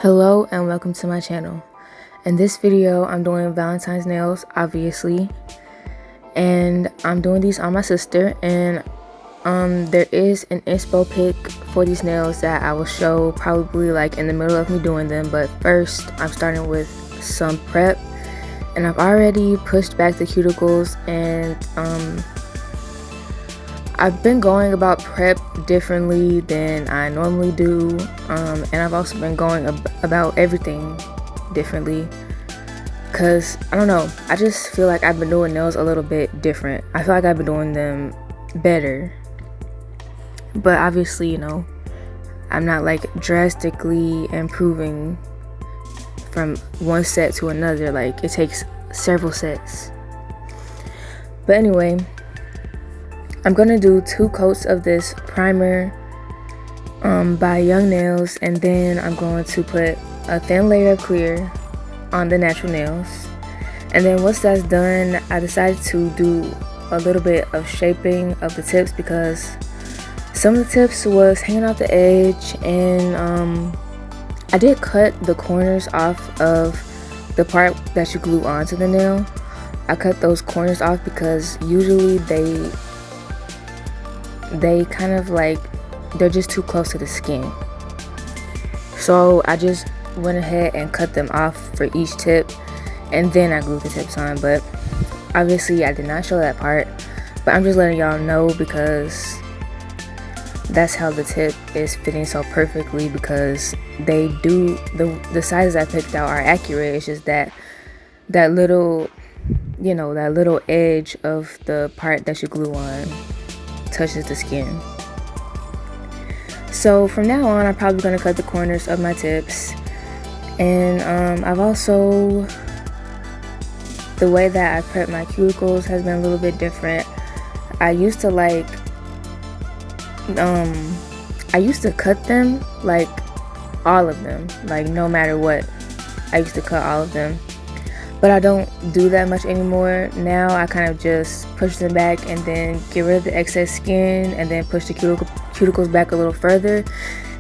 Hello and welcome to my channel. In this video, I'm doing Valentine's nails, obviously, and I'm doing these on my sister. And there is an inspo pic for these nails that I will show probably like in the middle of me doing them. But first, I'm starting with some prep, and I've already pushed back the cuticles, and I've been going about prep differently than I normally do, and I've also been going about everything differently because I don't know, I just feel like I've been doing nails a little bit different. I feel like I've been doing them better, but obviously, you know, I'm not like drastically improving from one set to another. Like, it takes several sets. But anyway, I'm gonna do 2 coats of this primer by Young Nails, and then I'm going to put a thin layer of clear on the natural nails. And then once that's done, I decided to do a little bit of shaping of the tips because some of the tips was hanging off the edge, and I did cut the corners off of the part that you glue onto the nail. I cut those corners off because usually they kind of like, they're just too close to the skin. So I just went ahead and cut them off for each tip, and then I glued the tips on. But obviously I did not show that part, but I'm just letting y'all know because that's how the tip is fitting so perfectly, because they do, the sizes I picked out are accurate. It's just that little, you know, that little edge of the part that you glue on touches the skin. So from now on, I'm probably going to cut the corners of my tips. And I've also, the way that I prep my cuticles has been a little bit different. I used to like, I used to cut them, like all of them, like no matter what, I used to cut all of them. But I don't do that much anymore. Now I kind of just push them back and then get rid of the excess skin, and then push the cuticles back a little further.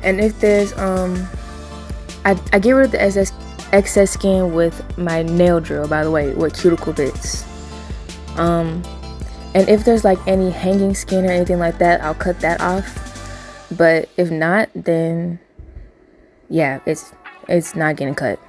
And if there's I get rid of the excess skin with my nail drill, by the way, with cuticle bits. And if there's like any hanging skin or anything like that, I'll cut that off. But if not, then yeah, it's not getting cut.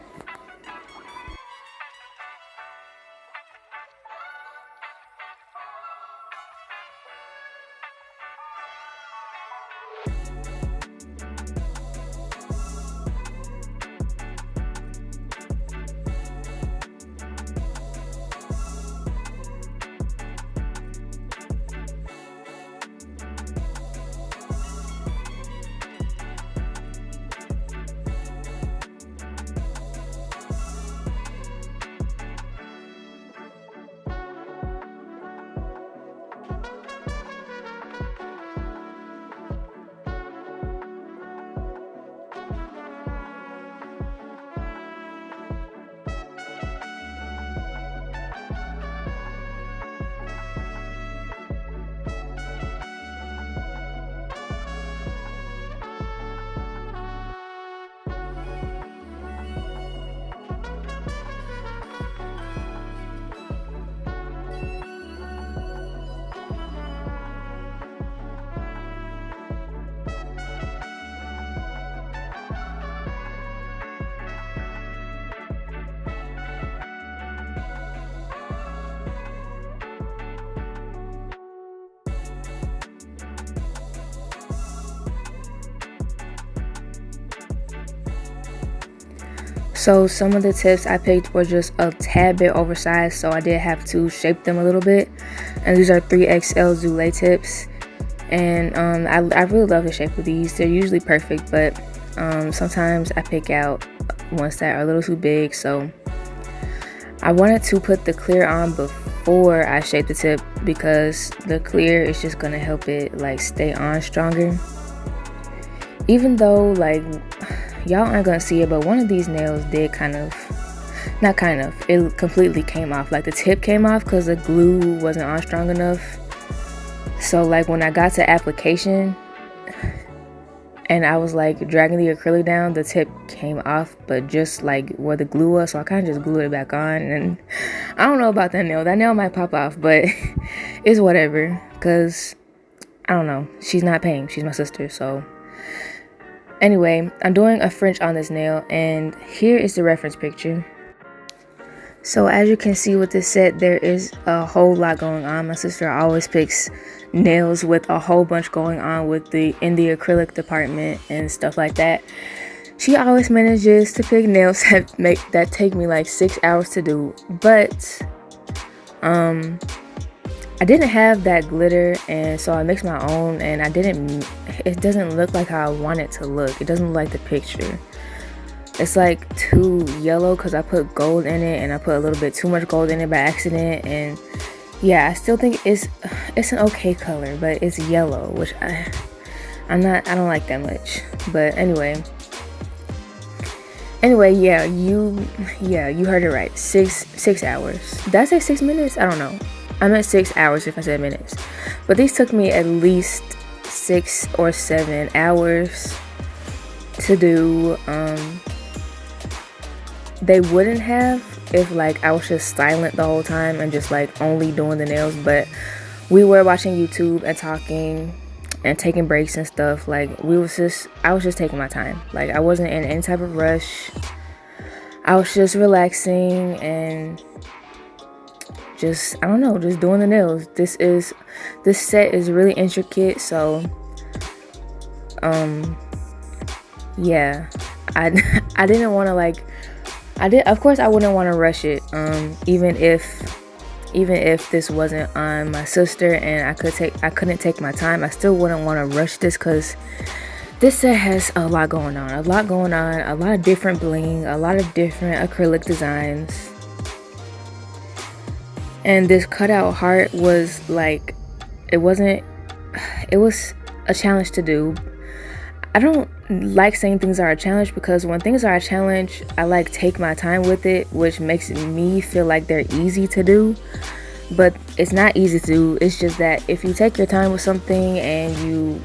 So some of the tips I picked were just a tad bit oversized, so I did have to shape them a little bit. And these are 3XL Zule tips, and I really love the shape of these. They're usually perfect, but sometimes I pick out ones that are a little too big. So I wanted to put the clear on before I shape the tip, because the clear is just gonna help it like stay on stronger. Even though like y'all aren't gonna see it, but one of these nails did it completely came off. Like the tip came off because the glue wasn't on strong enough. So like when I got to application and I was like dragging the acrylic down, the tip came off, but just like where the glue was, so I kind of just glued it back on. And I don't know about that nail might pop off, but it's whatever, because I don't know, she's not paying, she's my sister. So anyway, I'm doing a French on this nail, and here is the reference picture. So as you can see with this set, there is a whole lot going on. My sister always picks nails with a whole bunch going on in the acrylic department and stuff like that. She always manages to pick nails that take me like 6 hours to do. But I didn't have that glitter, and so I mixed my own, and it doesn't look like how I want it to look. It doesn't look like the picture. It's like too yellow because I put gold in it, and I put a little bit too much gold in it by accident. And yeah, I still think it's an okay color, but it's yellow, which I don't like that much. But anyway, yeah, you heard it right. 6 hours. Did I say 6 minutes? I don't know. I meant 6 hours if I said minutes. But these took me at least 6 or 7 hours to do. They wouldn't have if like I was just silent the whole time and just like only doing the nails, but we were watching YouTube and talking and taking breaks and stuff. Like I was just taking my time. Like I wasn't in any type of rush. I was just relaxing and just, I don't know, just doing the nails. This set is really intricate, so yeah, I didn't want to like, of course I wouldn't want to rush it, even if this wasn't on my sister and I couldn't take my time, I still wouldn't want to rush this, because this set has a lot going on, a lot of different bling, a lot of different acrylic designs. And this cutout heart was like, it was a challenge to do. I don't like saying things are a challenge, because when things are a challenge, I like take my time with it, which makes me feel like they're easy to do. But it's not easy to do. It's just that if you take your time with something and you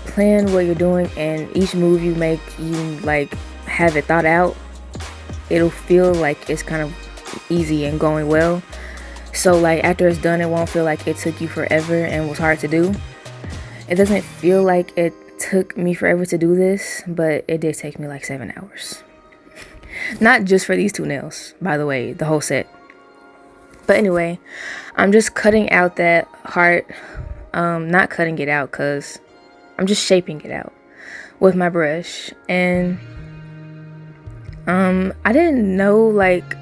plan what you're doing, and each move you make, you like have it thought out, it'll feel like it's kind of easy and going well. So like after it's done, it won't feel like it took you forever and was hard to do. It doesn't feel like it took me forever to do this, but it did take me like 7 hours. Not just for these 2 nails, by the way, the whole set. But anyway, I'm just cutting out that heart. Not cutting it out, because I'm just shaping it out with my brush. And I didn't know, like,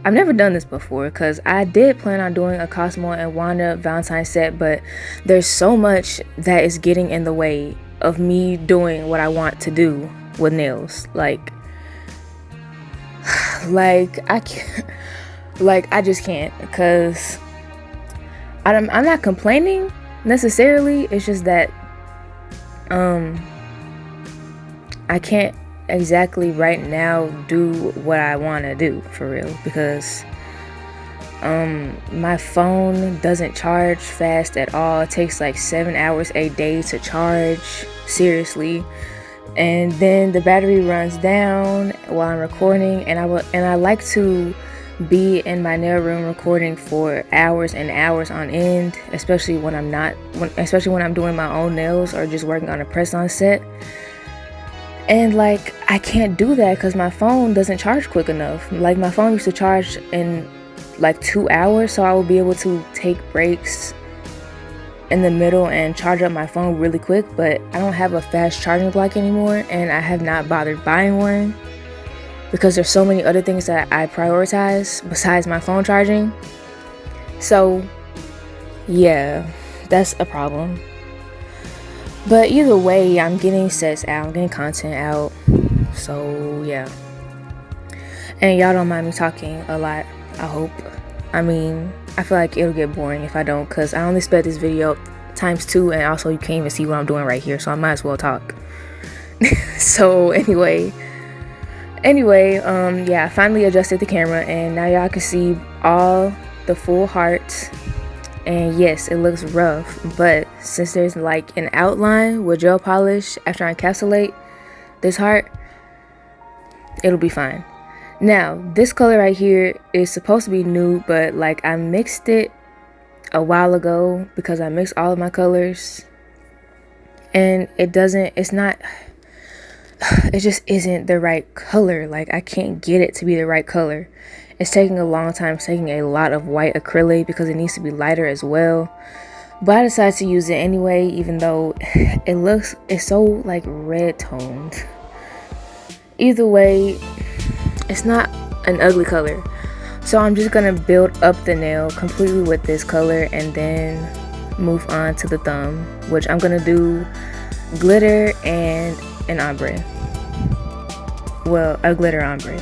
I've never done this before, because I did plan on doing a Cosmo and Wanda Valentine set, but there's so much that is getting in the way of me doing what I want to do with nails. Like I can't, like I just can't, because I'm not complaining necessarily. It's just that I can't exactly right now do what I want to do for real, because my phone doesn't charge fast at all. It takes like 7 hours a day to charge, seriously. And then the battery runs down while I'm recording, and I like to be in my nail room recording for hours and hours on end, especially when I'm doing my own nails or just working on a press-on set. And like I can't do that because my phone doesn't charge quick enough. Like my phone used to charge in like 2 hours, so I would be able to take breaks in the middle and charge up my phone really quick. But I don't have a fast charging block anymore, and I have not bothered buying one because there's so many other things that I prioritize besides my phone charging. So yeah, that's a problem. But either way, I'm getting sets out, I'm getting content out, so yeah. And y'all don't mind me talking a lot, I hope. I mean, I feel like it'll get boring if I don't, because I only sped this video ×2, and also you can't even see what I'm doing right here, so I might as well talk. So anyway, yeah, I finally adjusted the camera, and now y'all can see all the full heart. And yes, it looks rough, but since there's like an outline with gel polish after I encapsulate this heart, it'll be fine. Now, this color right here is supposed to be nude, but like I mixed it a while ago because I mixed all of my colors, and it just isn't the right color. Like I can't get it to be the right color. It's taking a long time. It's taking a lot of white acrylic because it needs to be lighter as well. But I decided to use it anyway, even though it's so like red toned. Either way, it's not an ugly color. So I'm just gonna build up the nail completely with this color and then move on to the thumb, which I'm gonna do glitter and an ombre. Well, a glitter ombre.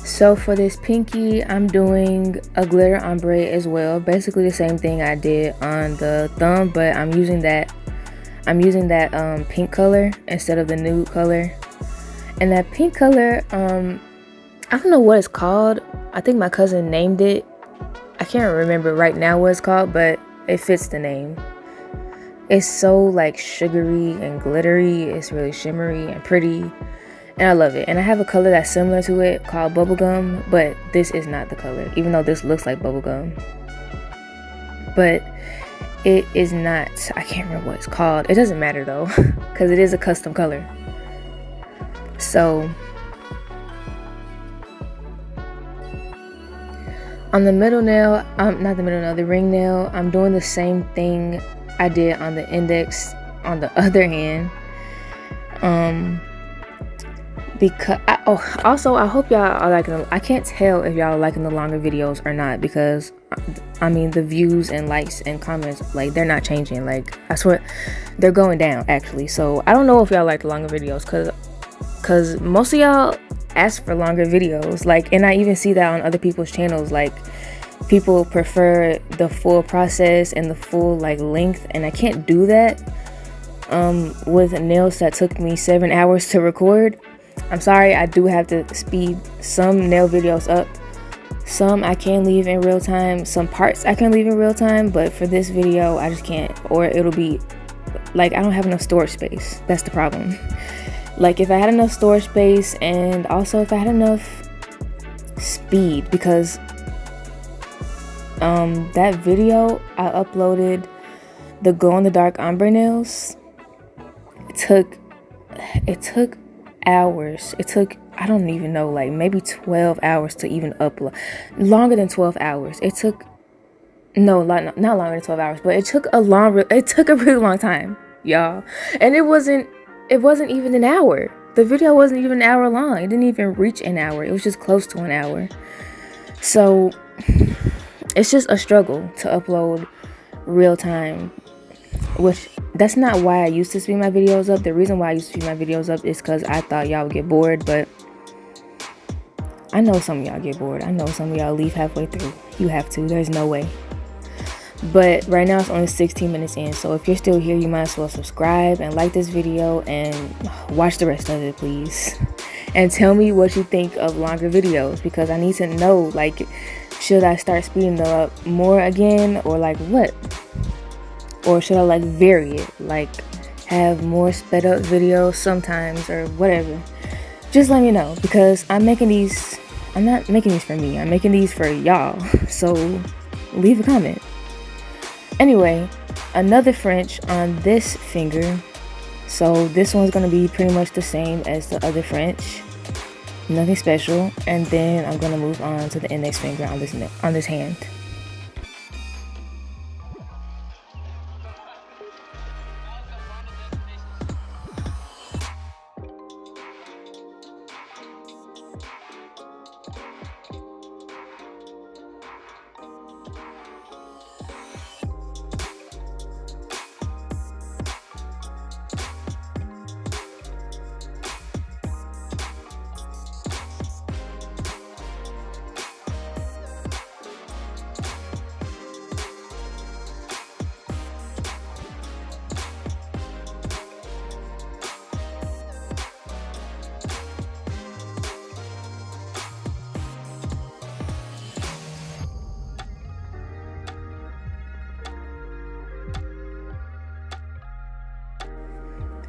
So for this pinky, I'm doing a glitter ombre as well. Basically the same thing I did on the thumb, but I'm using that pink color instead of the nude color. And that pink color, I don't know what it's called. I think my cousin named it. I can't remember right now what it's called, but it fits the name. It's so like sugary and glittery. It's really shimmery and pretty, and I love it. And I have a color that's similar to it called bubblegum, but this is not the color, even though this looks like bubblegum. But it is not. I can't remember what it's called. It doesn't matter though, because it is a custom color. So on the middle nail, not the middle nail, the ring nail, I'm doing the same thing I did on the index on the other hand. Because I hope y'all are liking them. I can't tell if y'all are liking the longer videos or not, because I mean the views and likes and comments, like, they're not changing. Like, I swear they're going down actually. So I don't know if y'all like the longer videos, because most of y'all ask for longer videos, like, and I even see that on other people's channels. Like, people prefer the full process and the full like length, and I can't do that with nails that took me 7 hours to record. I'm sorry, I do have to speed some nail videos up. Some I can leave in real time, some parts I can leave in real time, but for this video I just can't, or it'll be like I don't have enough storage space. That's the problem. Like if I had enough storage space, and also if I had enough speed, because that video I uploaded, the glow in the dark ombre nails, it took hours. It took, I don't even know, like maybe 12 hours to even upload. Longer than 12 hours. It took, no, not longer than 12 hours, but it took a really long time, y'all. And it wasn't even an hour. The video wasn't even an hour long. It didn't even reach an hour. It was just close to an hour. So it's just a struggle to upload real time, which that's not why I used to speed my videos up. The reason why I used to speed my videos up is because I thought y'all would get bored, but I know some of y'all get bored. I know some of y'all leave halfway through. You have to. There's no way. But right now it's only 16 minutes in, so if you're still here, you might as well subscribe and like this video and watch the rest of it, please. And tell me what you think of longer videos, because I need to know, like, should I start speeding them up more again, or like what? Or should I like vary it, like have more sped up videos sometimes or whatever? Just let me know, because I'm not making these for me. I'm making these for y'all. So leave a comment. Anyway, another French on this finger. So this one's gonna be pretty much the same as the other French. Nothing special. And then I'm gonna move on to the index finger on this hand.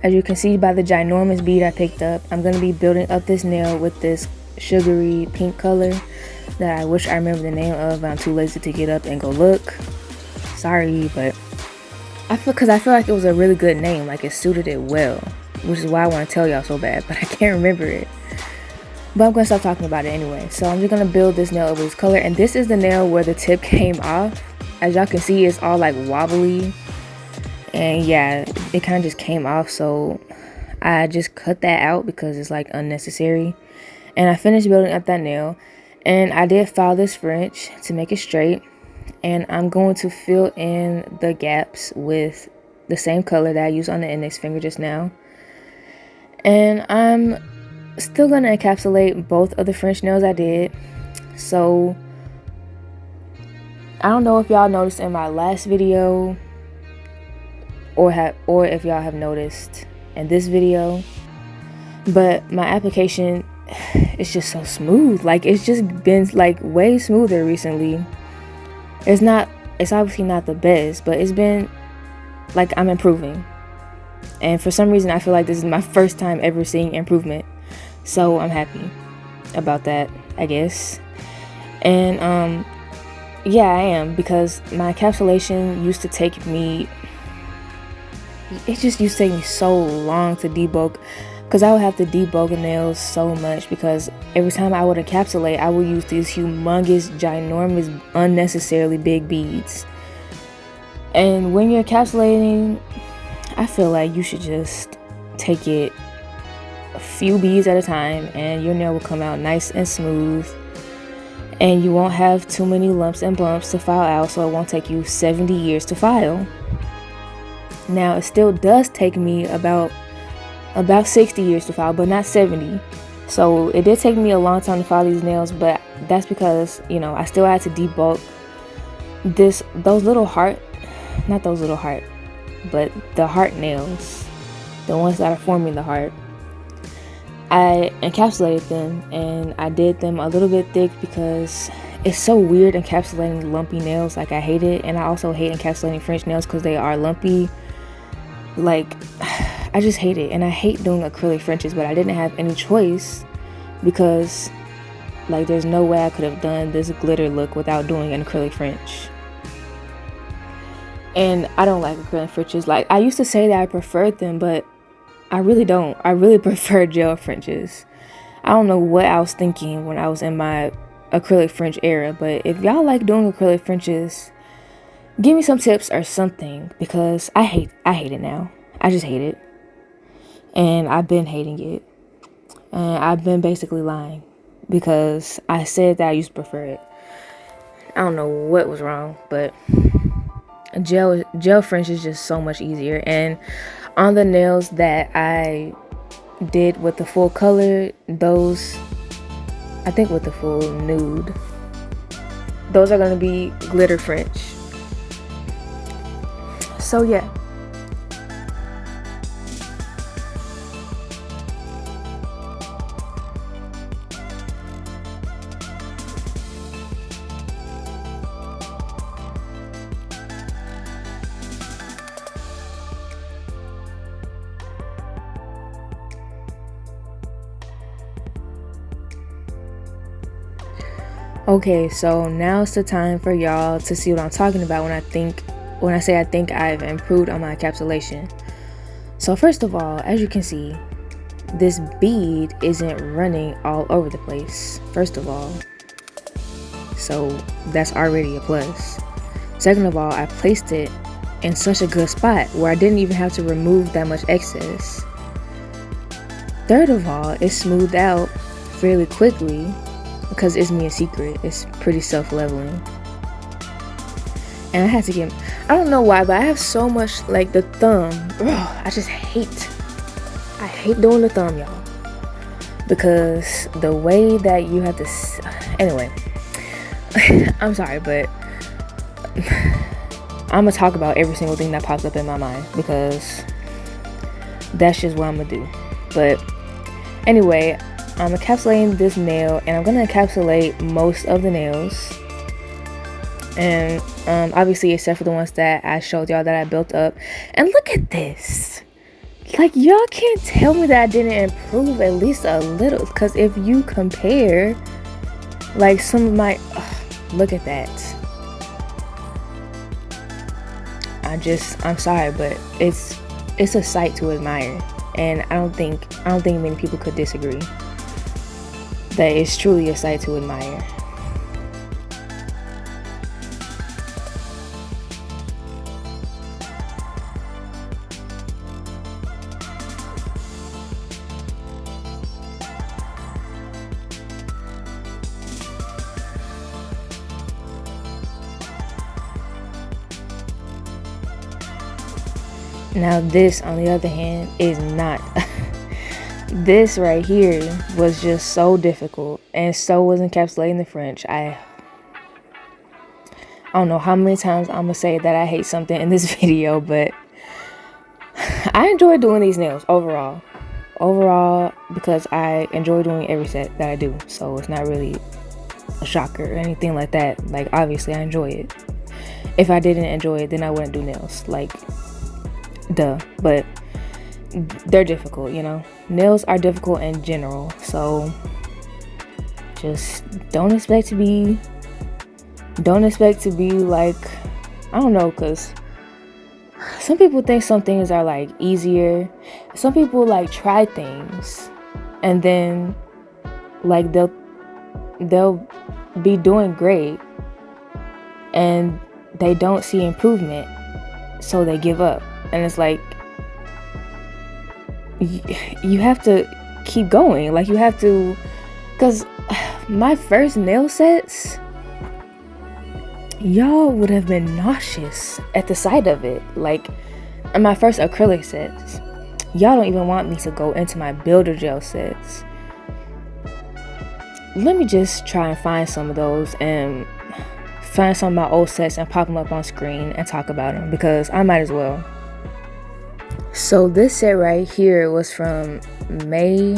As you can see by the ginormous bead I picked up, I'm going to be building up this nail with this sugary pink color that I wish I remember the name of, but I'm too lazy to get up and go look. Sorry, but I feel like it was a really good name, like it suited it well, which is why I want to tell y'all so bad, but I can't remember it. But I'm going to stop talking about it anyway. So I'm just going to build this nail over this color, and this is the nail where the tip came off. As y'all can see, it's all like wobbly. And yeah, it kind of just came off, so I just cut that out because it's like unnecessary. And I finished building up that nail, and I did file this French to make it straight. And I'm going to fill in the gaps with the same color that I used on the index finger just now. And I'm still going to encapsulate both of the French nails I did. So I don't know if y'all noticed in my last video, or if y'all have noticed in this video, but my application is just so smooth. Like it's just been like way smoother recently. It's obviously not the best, but it's been like I'm improving. And for some reason I feel like this is my first time ever seeing improvement, so I'm happy about that, I guess. And yeah, I am, because my encapsulation used to take me so long to debulk, because I would have to debulk the nails so much, because every time I would encapsulate, I would use these humongous, ginormous, unnecessarily big beads. And when you're encapsulating, I feel like you should just take it a few beads at a time, and your nail will come out nice and smooth, and you won't have too many lumps and bumps to file out, so it won't take you 70 years to file. Now, it still does take me about 60 years to file, but not 70. So it did take me a long time to file these nails, but that's because, you know, I still had to debulk those little heart, not those little heart, but the heart nails, the ones that are forming the heart. I encapsulated them, and I did them a little bit thick because it's so weird encapsulating lumpy nails. Like, I hate it. And I also hate encapsulating French nails because they are lumpy. Like, I just hate it. And I hate doing acrylic Frenches, but I didn't have any choice because, like, there's no way I could have done this glitter look without doing an acrylic French. And I don't like acrylic Frenches. Like, I used to say that I preferred them, but I really don't. I really prefer gel Frenches. I don't know what I was thinking when I was in my acrylic French era, but if y'all like doing acrylic Frenches, give me some tips or something, because I hate it now. I just hate it. And I've been hating it. And I've been basically lying because I said that I used to prefer it. I don't know what was wrong, but gel French is just so much easier. And on the nails that I did with the full color, those, I think with the full nude, those are going to be glitter French. So yeah. Okay, so now it's the time for y'all to see what I'm talking about when I say I think I've improved on my encapsulation. So first of all, as you can see, this bead isn't running all over the place, first of all. So that's already a plus. Second of all, I placed it in such a good spot where I didn't even have to remove that much excess. Third of all, it smoothed out fairly quickly because it's me a secret. It's pretty self-leveling. And I had to get, I don't know why, but I have so much, like, the thumb. Ugh, I hate doing the thumb, y'all. Because the way that you have to, anyway, I'm sorry, but I'm gonna talk about every single thing that pops up in my mind because that's just what I'm gonna do. But anyway, I'm encapsulating this nail, and I'm gonna encapsulate most of the nails, and obviously except for the ones that I showed y'all that I built up. And look at this, like, y'all can't tell me that I didn't improve at least a little, because if you compare, like, some of my look at that. I'm sorry, but it's a sight to admire, and I don't think many people could disagree that it's truly a sight to admire. Now this, on the other hand, is not. This right here was just so difficult, and so was encapsulating the French. I don't know how many times I'm gonna say that I hate something in this video, but I enjoy doing these nails overall, because I enjoy doing every set that I do. So it's not really a shocker or anything like that. Like, obviously I enjoy it. If I didn't enjoy it, then I wouldn't do nails. Like, duh. But they're difficult, you know. Nails are difficult in general, so just don't expect to be like, I don't know, because some people think some things are like easier. Some people like try things and then like they'll be doing great and they don't see improvement, so they give up. And it's like, you have to keep going. Like, you have to, because my first nail sets, y'all would have been nauseous at the sight of it. Like, in my first acrylic sets, y'all don't even want me to go into my builder gel sets. Let me just try and find some of those and find some of my old sets and pop them up on screen and talk about them, because I might as well. So this set right here was from May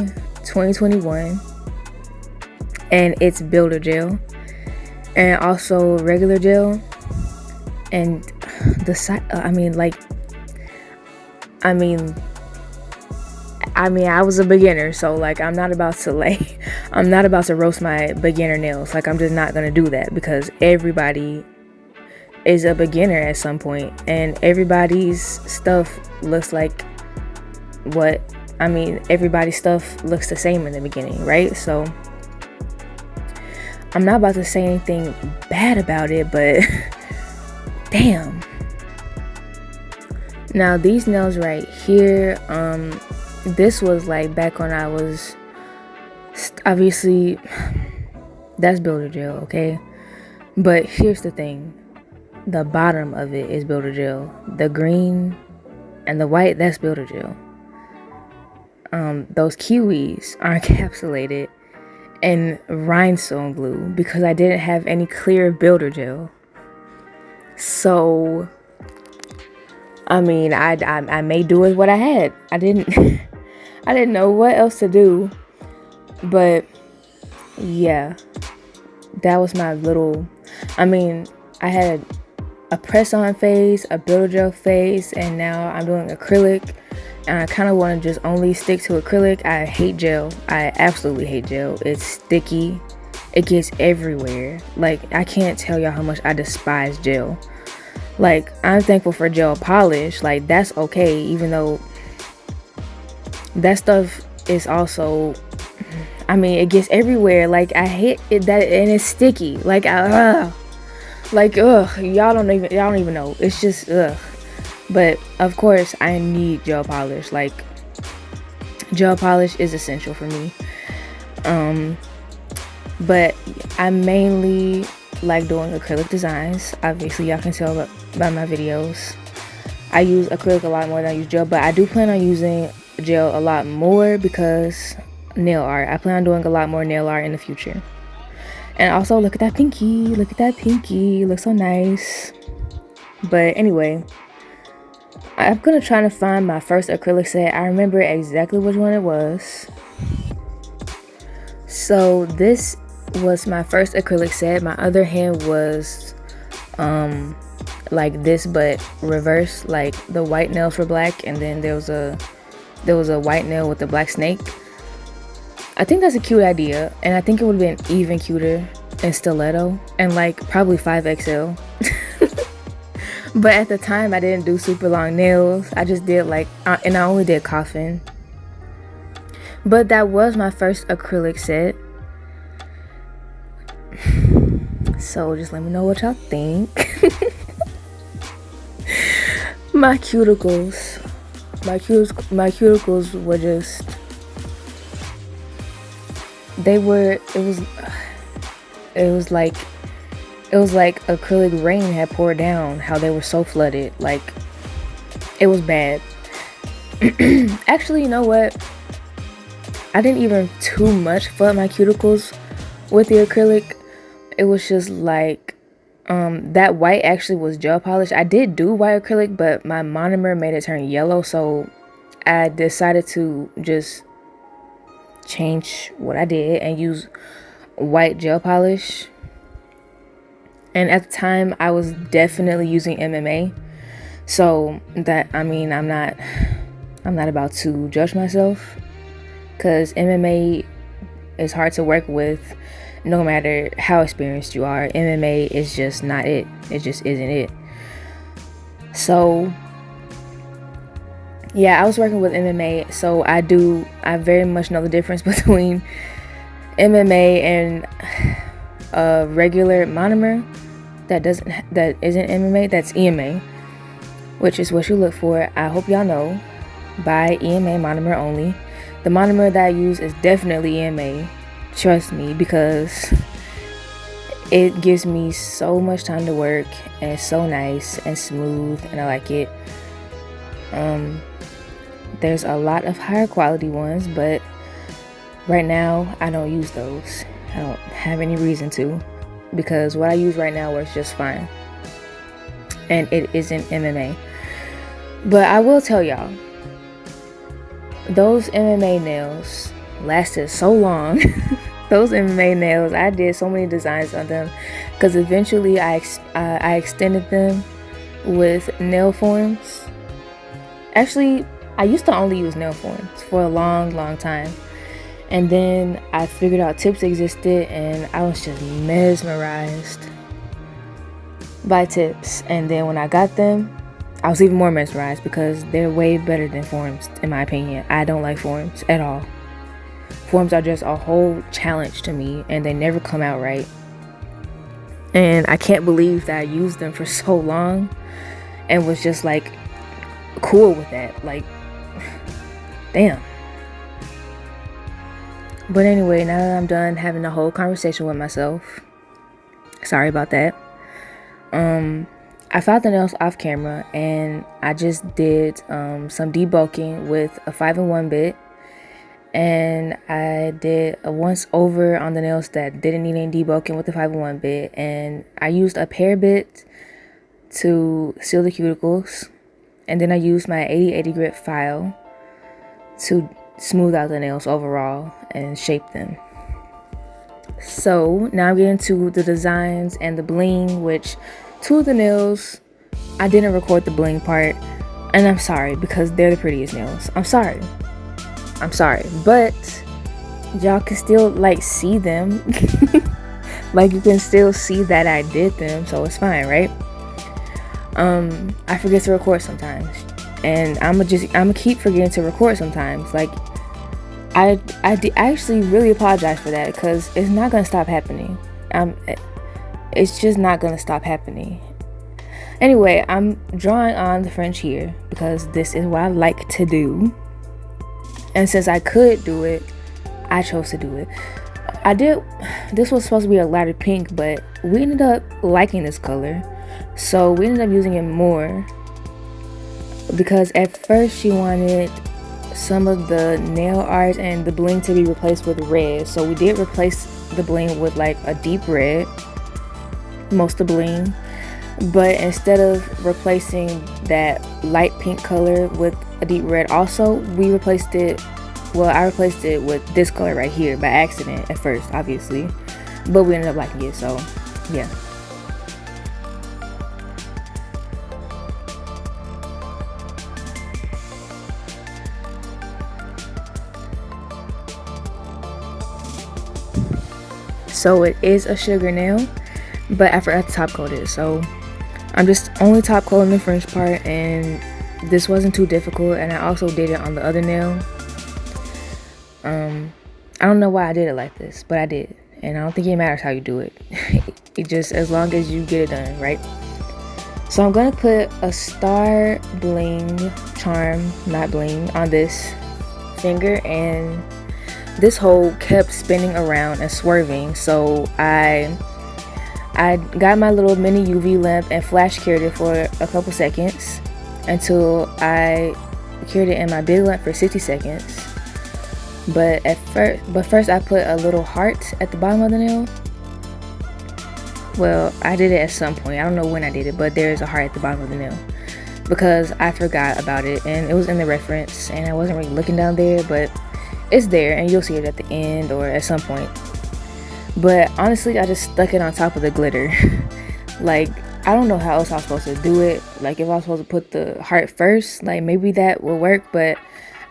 2021, and it's builder gel and also regular gel. And the side, I was a beginner, so like I'm not about to roast my beginner nails. Like, I'm just not gonna do that, because everybody is a beginner at some point, and everybody's stuff looks like everybody's stuff looks the same in the beginning, right? So I'm not about to say anything bad about it, but damn. Now these nails right here, this was like back when I was, obviously that's builder gel, okay? But here's the thing, the bottom of it is builder gel. The green and the white, that's builder gel. Those kiwis are encapsulated in rhinestone glue because I didn't have any clear builder gel. So I made do with what I had. I didn't know what else to do. But yeah, that was my little, I had a press-on phase, a builder gel phase, and now I'm doing acrylic. And I kind of want to just only stick to acrylic. I hate gel. I absolutely hate gel. It's sticky. It gets everywhere. Like, I can't tell y'all how much I despise gel. Like, I'm thankful for gel polish. Like, that's okay, even though that stuff is also, it gets everywhere. Like, I hate it, that, and it's sticky. Like, y'all don't even know. It's just, ugh. But of course, I need gel polish. Like, gel polish is essential for me. But I mainly like doing acrylic designs. Obviously, y'all can tell by my videos. I use acrylic a lot more than I use gel, but I do plan on using gel a lot more because nail art. I plan on doing a lot more nail art in the future. And also, look at that pinky. Look at that pinky. It looks so nice. But anyway, I'm gonna try to find my first acrylic set. I remember exactly which one it was. So this was my first acrylic set. My other hand was like this, but reverse. Like, the white nails were black, and then there was a white nail with a black snake. I think that's a cute idea, and I think it would have been even cuter in stiletto and like probably 5XL. But at the time, I didn't do super long nails. I just did and I only did coffin. But that was my first acrylic set. So just let me know what y'all think. My cuticles were just, it was like acrylic rain had poured down, how they were so flooded. Like, it was bad. Actually, you know what? I didn't even too much flood my cuticles with the acrylic. It was just like, that white actually was gel polish. I did do white acrylic, but my monomer made it turn yellow, so I decided to just change what I did and use white gel polish. And at the time, I was definitely using MMA, so that, I'm not about to judge myself, because MMA is hard to work with. No matter how experienced you are, MMA is just not it. It just isn't it. So yeah, I was working with MMA, so I very much know the difference between MMA and a regular monomer that isn't MMA. That's EMA, which is what you look for. I hope y'all know. Buy EMA monomer only. The monomer that I use is definitely EMA. Trust me, because it gives me so much time to work, and it's so nice and smooth, and I like it. There's a lot of higher quality ones, but right now I don't use those. I don't have any reason to, because what I use right now works just fine, and it isn't MMA. But I will tell y'all, those MMA nails lasted so long. Those MMA nails, I did so many designs on them because eventually I extended them with nail forms. Actually, I used to only use nail forms for a long time, and then I figured out tips existed, and I was just mesmerized by tips. And then when I got them, I was even more mesmerized because they're way better than forms, in my opinion. I don't like forms at all. Forms are just a whole challenge to me, and they never come out right. And I can't believe that I used them for so long and was just like cool with that. Like, damn. But anyway, now that I'm done having a whole conversation with myself, sorry about that. I filed the nails off camera, and I just did some debulking with a 5-in-1 bit, and I did a once over on the nails that didn't need any debulking with the 5-in-1 bit, and I used a pear bit to seal the cuticles, and then I used my 80/80 grit file to smooth out the nails overall and shape them. So now I'm getting to the designs and the bling, which 2 of the nails I didn't record the bling part, and I'm sorry because they're the prettiest nails. I'm sorry, but y'all can still like see them. Like, you can still see that I did them, so it's fine, right? I forget to record sometimes, and I'm gonna keep forgetting to record sometimes. Like, I actually really apologize for that, because it's not gonna stop happening. It's just not gonna stop happening. Anyway, I'm drawing on the French here because this is what I like to do, and since I could do it, I chose to do it. This was supposed to be a lighter pink, but we ended up liking this color, so we ended up using it more, because at first she wanted some of the nail art and the bling to be replaced with red, so we did replace the bling with like a deep red, most of the bling. But instead of replacing that light pink color with a deep red also, I replaced it with this color right here by accident at first, obviously, but we ended up liking it, so yeah. So it is a sugar nail, but I forgot to top coat it, so I'm just only top coating the French part, and this wasn't too difficult, and I also did it on the other nail. I don't know why I did it like this, but I did, and I don't think it matters how you do it. It just, as long as you get it done, right? So I'm gonna put a star bling charm, not bling, on this finger, and this hole kept spinning around and swerving, so I got my little mini UV lamp and flash cured it for a couple seconds until I cured it in my big lamp for 60 seconds. But first I put a little heart at the bottom of the nail. Well, I did it at some point. I don't know when I did it, but there's a heart at the bottom of the nail because I forgot about it, and it was in the reference, and I wasn't really looking down there, but it's there, and you'll see it at the end or at some point. But honestly, I just stuck it on top of the glitter. Like, I don't know how else I was supposed to do it. Like, if I was supposed to put the heart first, like, maybe that would work, but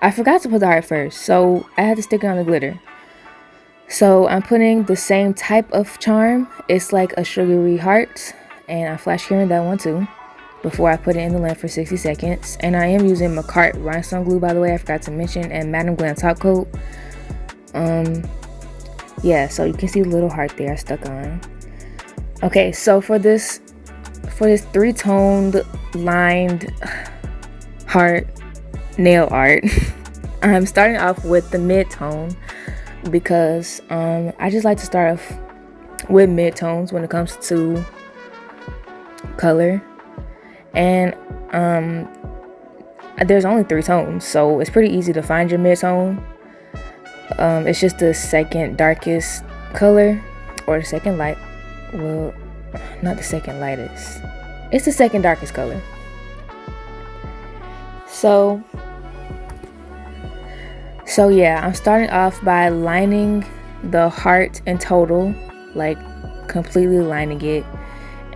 I forgot to put the heart first, so I had to stick it on the glitter. So I'm putting the same type of charm. It's like a sugary heart, and I'm flash curing that one too before I put it in the lamp for 60 seconds. And I am using Macart rhinestone glue, by the way, I forgot to mention, and Madam Glam top coat. Yeah, so you can see the little heart there I stuck on. Okay, so for this 3-toned lined heart nail art, I'm starting off with the mid-tone because I just like to start off with mid-tones when it comes to color. And there's only 3 tones, so it's pretty easy to find your mid-tone. It's just the second darkest color, or the second light, well, not the second lightest, it's the second darkest color. So So yeah, I'm starting off by lining the heart in total, like completely lining it.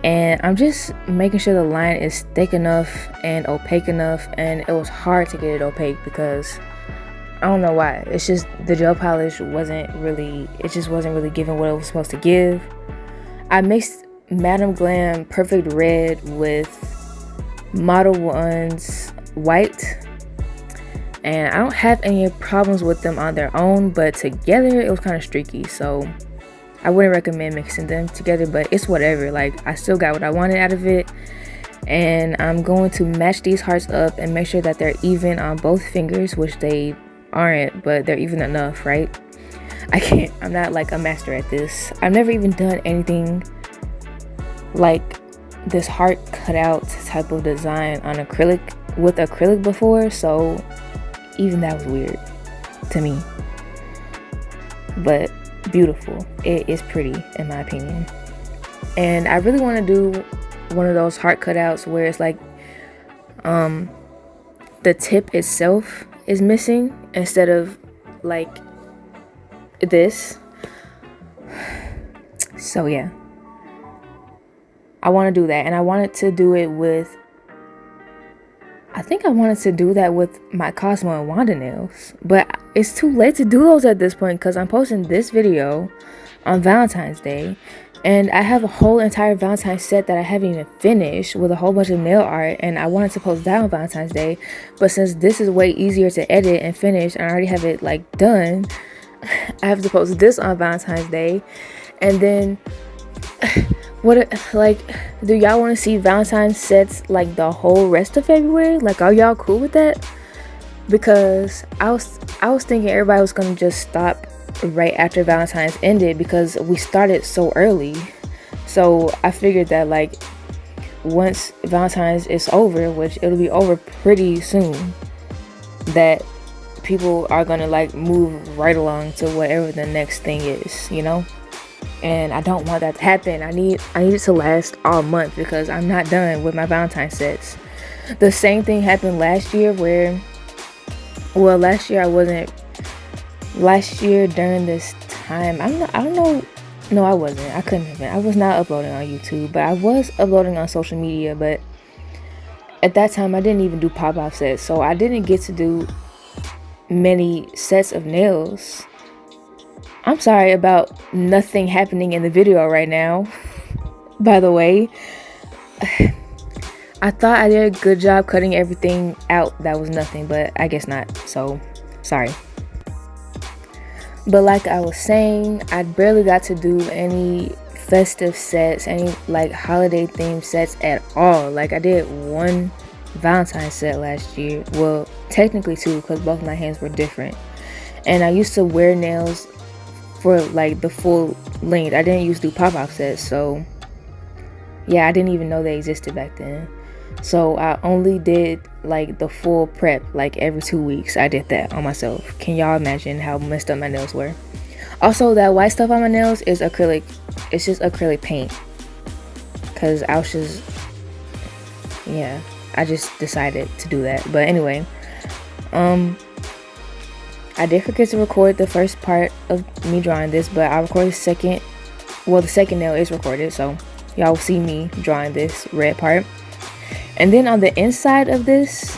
And I'm just making sure the line is thick enough and opaque enough, and it was hard to get it opaque because I don't know why. It's just the gel polish wasn't really giving what it was supposed to give. I mixed Madam Glam Perfect Red with Model One's white, and I don't have any problems with them on their own, but together it was kind of streaky, so I wouldn't recommend mixing them together, but it's whatever. Like, I still got what I wanted out of it, and I'm going to match these hearts up and make sure that they're even on both fingers, which they aren't, but they're even enough, right? I'm not like a master at this. I've never even done anything like this heart cutout type of design on acrylic before, so even that was weird to me, but beautiful. It is pretty in my opinion. And I really want to do one of those heart cutouts where it's like the tip itself is missing instead of like this. So yeah, I want to do that, and I wanted to do that with my Cosmo and Wanda nails, but it's too late to do those at this point because I'm posting this video on Valentine's Day, and I have a whole entire Valentine's set that I haven't even finished with a whole bunch of nail art, and I wanted to post that on Valentine's Day, but since this is way easier to edit and finish and I already have it like done, I have to post this on Valentine's Day. And then do y'all want to see Valentine's sets like the whole rest of February? Like, are y'all cool with that? Because I was thinking everybody was gonna just stop right after Valentine's ended because we started so early. So I figured that like once Valentine's is over, which it'll be over pretty soon, that people are gonna like move right along to whatever the next thing is, you know? And I don't want that to happen. I need it to last all month because I'm not done with my Valentine sets. The same thing happened last year last year during this time, I don't know. No, I wasn't. I couldn't have been. I was not uploading on YouTube, but I was uploading on social media. But at that time, I didn't even do pop-off sets, so I didn't get to do many sets of nails. I'm sorry about nothing happening in the video right now. By the way, I thought I did a good job cutting everything out that was nothing, but I guess not, so sorry. But like I was saying, I barely got to do any festive sets, any like holiday themed sets at all. Like, I did one Valentine's set last year, well technically two because both my hands were different, and I used to wear nails for like the full length. I didn't used to do pop-off sets, so yeah, I didn't even know they existed back then. So I only did like the full prep, like every 2 weeks I did that on myself. Can y'all imagine how messed up my nails were? Also, that white stuff on my nails is acrylic. It's just acrylic paint because I just decided to do that. But anyway, I did forget to record the first part of me drawing this, but I recorded the second nail is recorded, so y'all will see me drawing this red part. And then on the inside of this,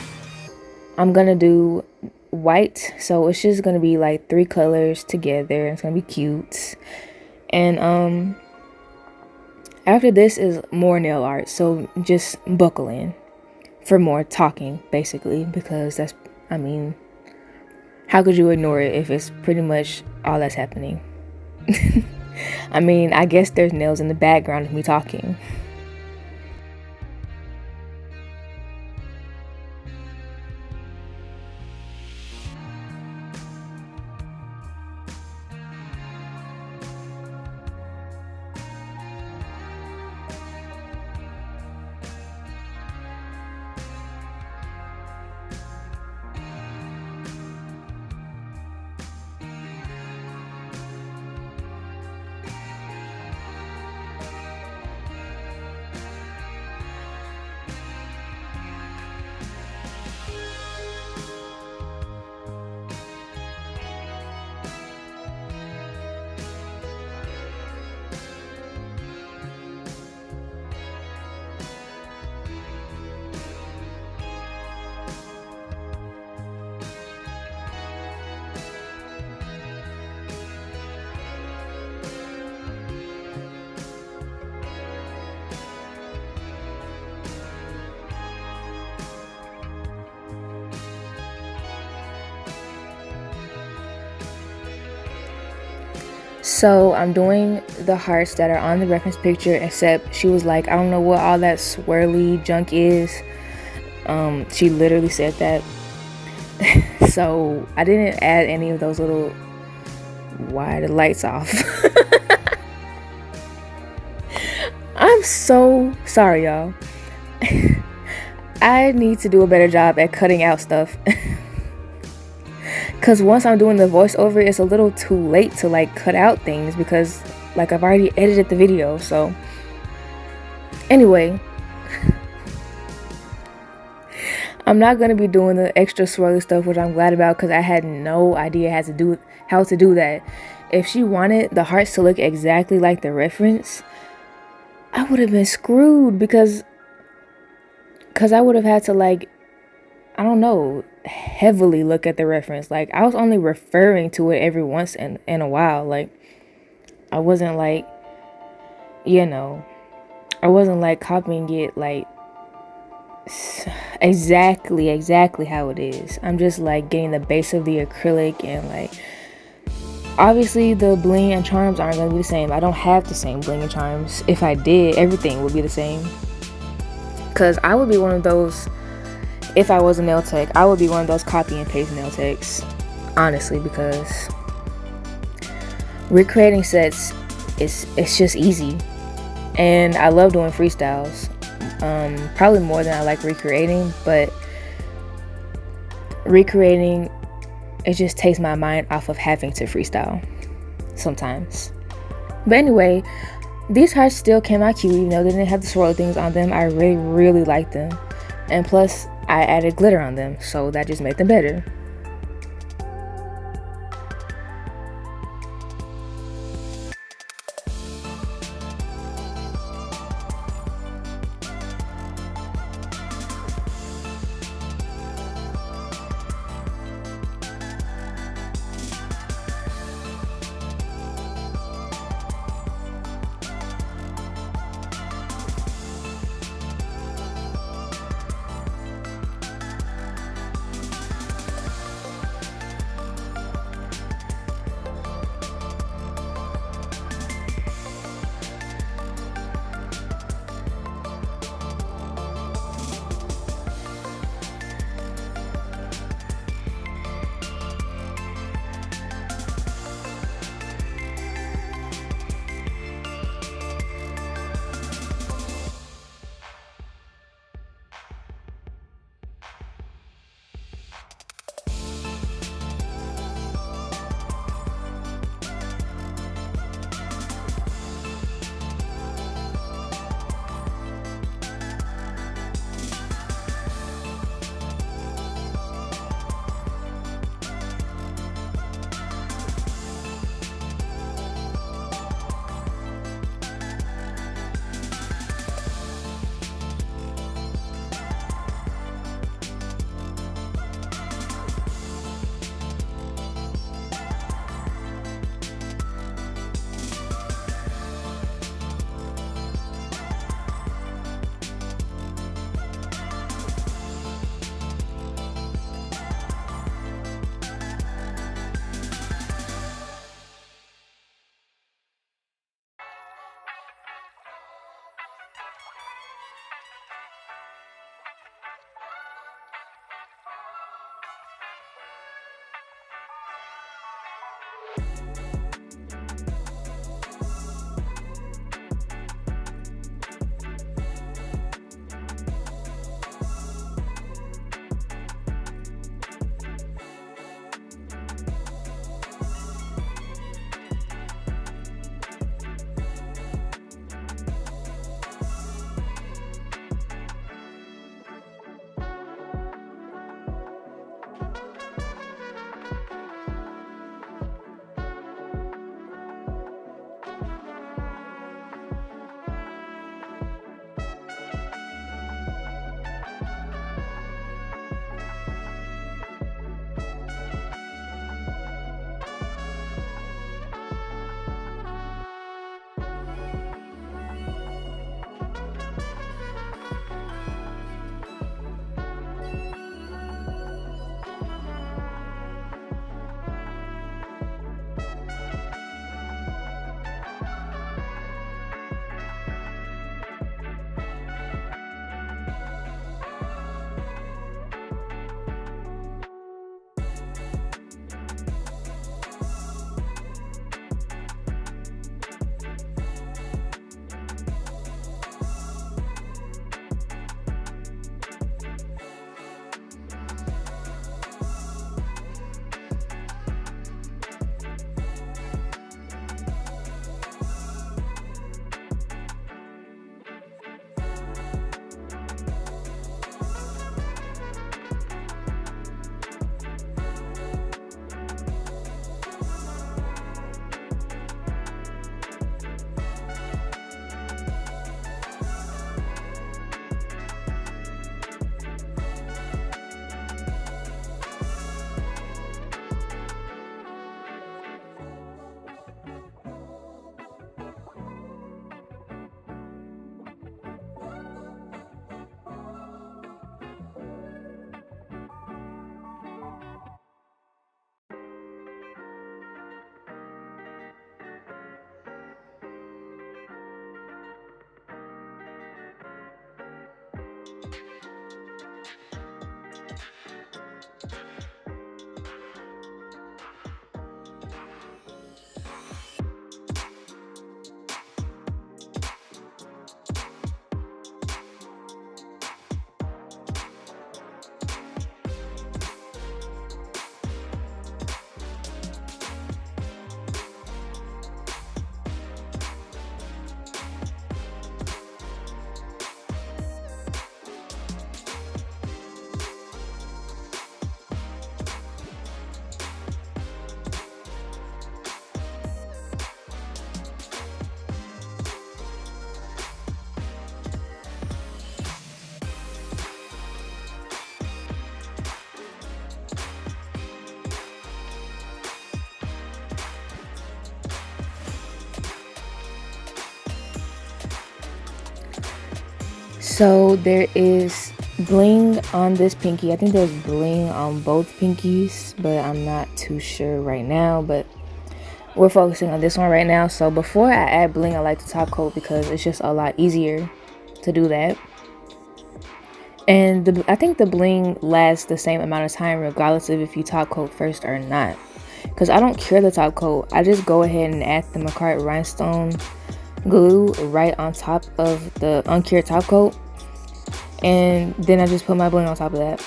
I'm gonna do white, so it's just gonna be like 3 colors together. It's gonna be cute. And after this is more nail art, so just buckle in for more talking, basically, because how could you ignore it if it's pretty much all that's happening? I guess there's nails in the background of me talking. So I'm doing the hearts that are on the reference picture, except she was like, I don't know what all that swirly junk is. She literally said that. So I didn't add any of those little, why the lights off. I'm so sorry, y'all. I need to do a better job at cutting out stuff. Because once I'm doing the voiceover, it's a little too late to like cut out things, because like I've already edited the video. So anyway, I'm not going to be doing the extra swirly stuff, which I'm glad about, because I had no idea how to do that. If she wanted the hearts to look exactly like the reference, I would have been screwed, because I would have had to, like, I don't know, heavily look at the reference. Like, I was only referring to it every once in a while. Like, I wasn't like, I wasn't like copying it like exactly how it is. I'm just like getting the base of the acrylic, and like obviously the bling and charms aren't going to be the same. I don't have the same bling and charms. If I did, everything would be the same, because I would be one of those, if I was a nail tech, I would be one of those copy and paste nail techs, honestly, because recreating sets it's just easy, and I love doing freestyles. Probably more than I like recreating, but recreating, it just takes my mind off of having to freestyle sometimes. But anyway, these hearts still came out cute, even though they didn't have the swirl things on them. I really liked them, and plus I added glitter on them, so that just made them better. So there is bling on this pinky. I think there's bling on both pinkies, but I'm not too sure right now. But we're focusing on this one right now. So before I add bling, I like to top coat because it's just a lot easier to do that. And I think the bling lasts the same amount of time regardless of if you top coat first or not. Because I don't care the top coat. I just go ahead and add the Acrylic rhinestone glue right on top of the uncured top coat. And then I just put my bling on top of that.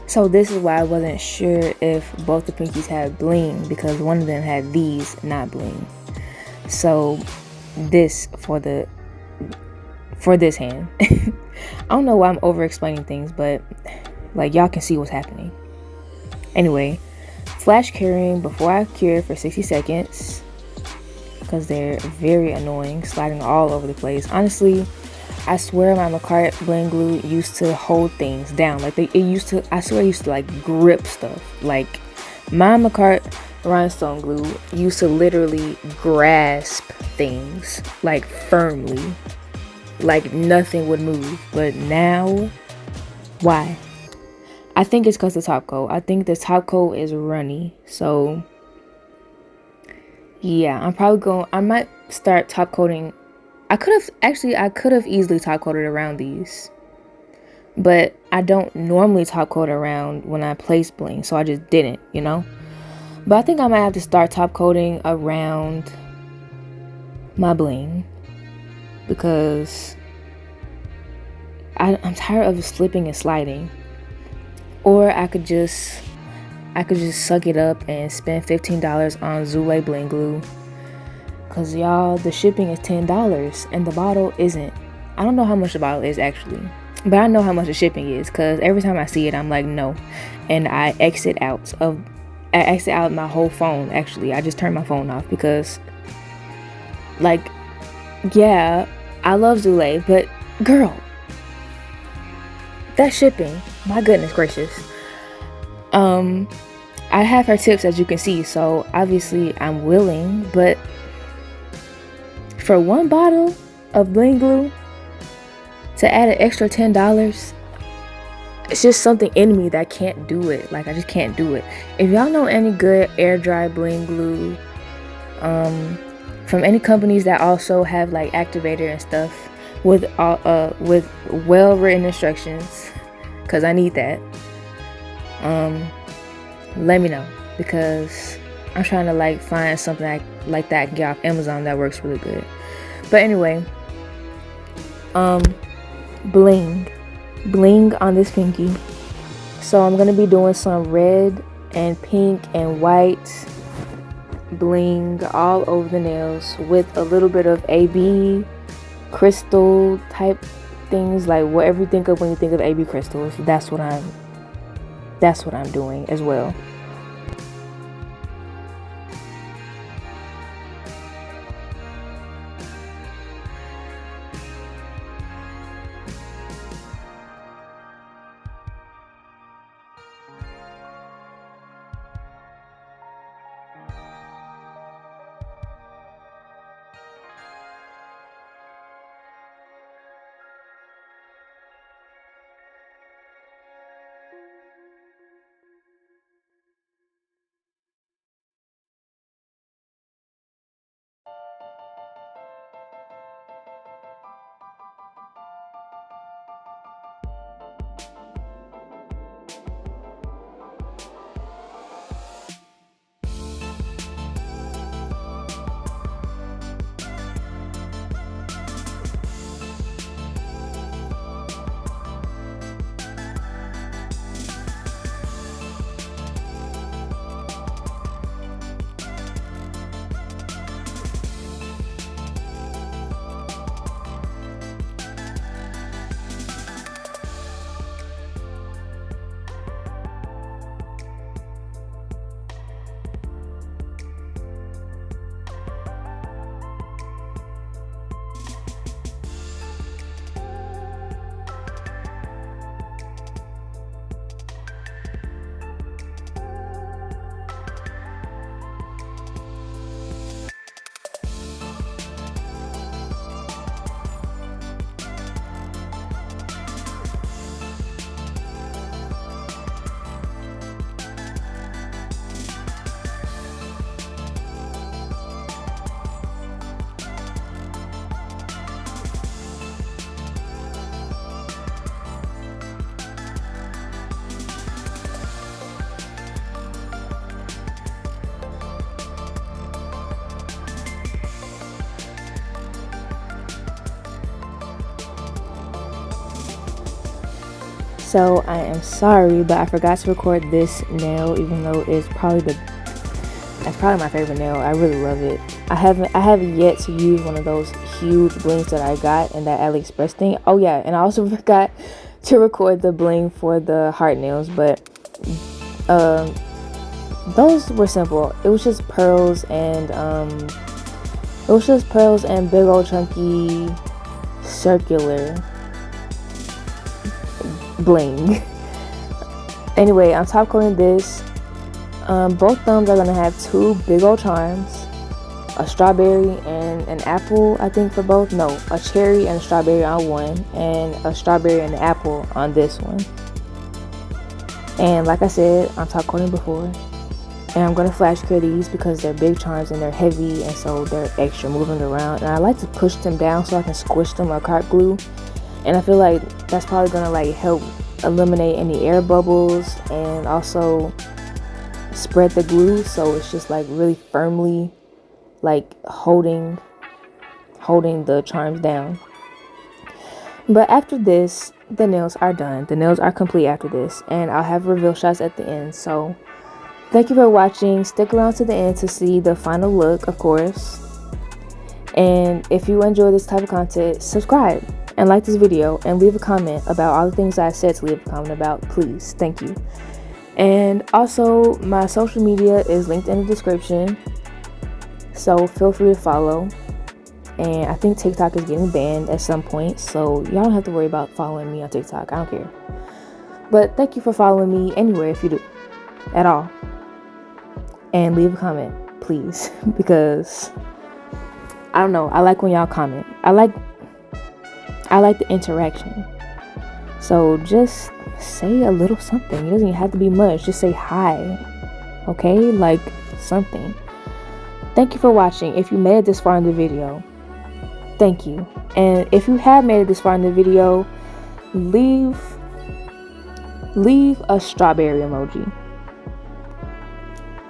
So this is why I wasn't sure if both the pinkies had bling, because one of them had these, not bling. So this for this hand. I don't know why I'm over explaining things, but like y'all can see what's happening. Anyway, flash curing before I cure for 60 seconds because they're very annoying, sliding all over the place. Honestly, I swear my Acrylic blend glue used to hold things down. Like I swear it used to like grip stuff. Like my Acrylic rhinestone glue used to literally grasp things like firmly. Like nothing would move. But now, why? I think it's because the top coat. I think the top coat is runny. So yeah, I might start top coating. I could have easily top coated around these, but I don't normally top coat around when I place bling, so I just didn't, you know. But I think I might have to start top coating around my bling because I'm tired of slipping and sliding. Or I could just suck it up and spend $15 on Zule bling glue. Cause y'all, the shipping is $10 and the bottle isn't. I don't know how much the bottle is actually, but I know how much the shipping is because every time I see it, I'm like, no. And I exit out my whole phone. Actually, I just turn my phone off because, like, yeah, I love Zule, but girl, that shipping, my goodness gracious. I have her tips as you can see, so obviously I'm willing, but for one bottle of bling glue to add an extra $10, it's just something in me that can't do it. Like I just can't do it. If y'all know any good air dry bling glue from any companies that also have like activator and stuff with well written instructions, because I need that, let me know, because I'm trying to like find something like that I can get off Amazon that works really good. But anyway, bling on this pinky. So I'm gonna be doing some red and pink and white bling all over the nails with a little bit of AB crystal type things, like whatever you think of when you think of AB crystals. That's what I'm doing as well. So I am sorry, but I forgot to record this nail, even though that's probably my favorite nail. I really love it. I have yet to use one of those huge blings that I got in that AliExpress thing. Oh yeah, and I also forgot to record the bling for the heart nails, but those were simple. It was just pearls and big old chunky circular bling. Anyway, I'm top coating this. Both thumbs are gonna have two big old charms, a strawberry and an apple, I think, for both. No, a cherry and a strawberry on one, and a strawberry and an apple on this one. And like I said, I'm top coating before, and I'm gonna flash cure these because they're big charms and they're heavy, and so they're extra moving around, and I like to push them down so I can squish them like hot glue. And I feel like that's probably gonna like help eliminate any air bubbles and also spread the glue, so it's just like really firmly like holding the charms down. But after this, the nails are done. The nails are complete after this, and I'll have reveal shots at the end. So thank you for watching. Stick around to the end to see the final look, of course. And if you enjoy this type of content, subscribe and like this video and leave a comment about all the things I said to leave a comment about, please. Thank you. And also, my social media is linked in the description, so feel free to follow. And I think TikTok is getting banned at some point, so y'all don't have to worry about following me on TikTok. I don't care. But thank you for following me anywhere if you do at all. And leave a comment, please, because I don't know, I like when y'all comment. I like the interaction. So just say a little something. It doesn't even have to be much. Just say hi. Okay? Like something. Thank you for watching. If you made it this far in the video, thank you. And if you have made it this far in the video, leave a strawberry emoji.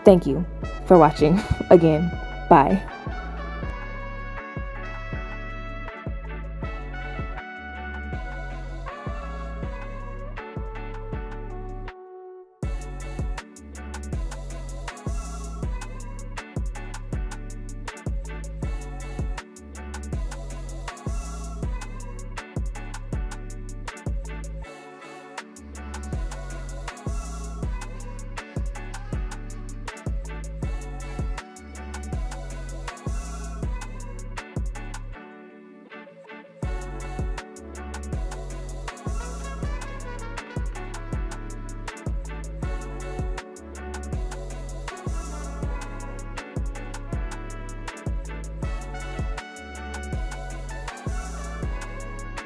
Thank you for watching. Again, bye.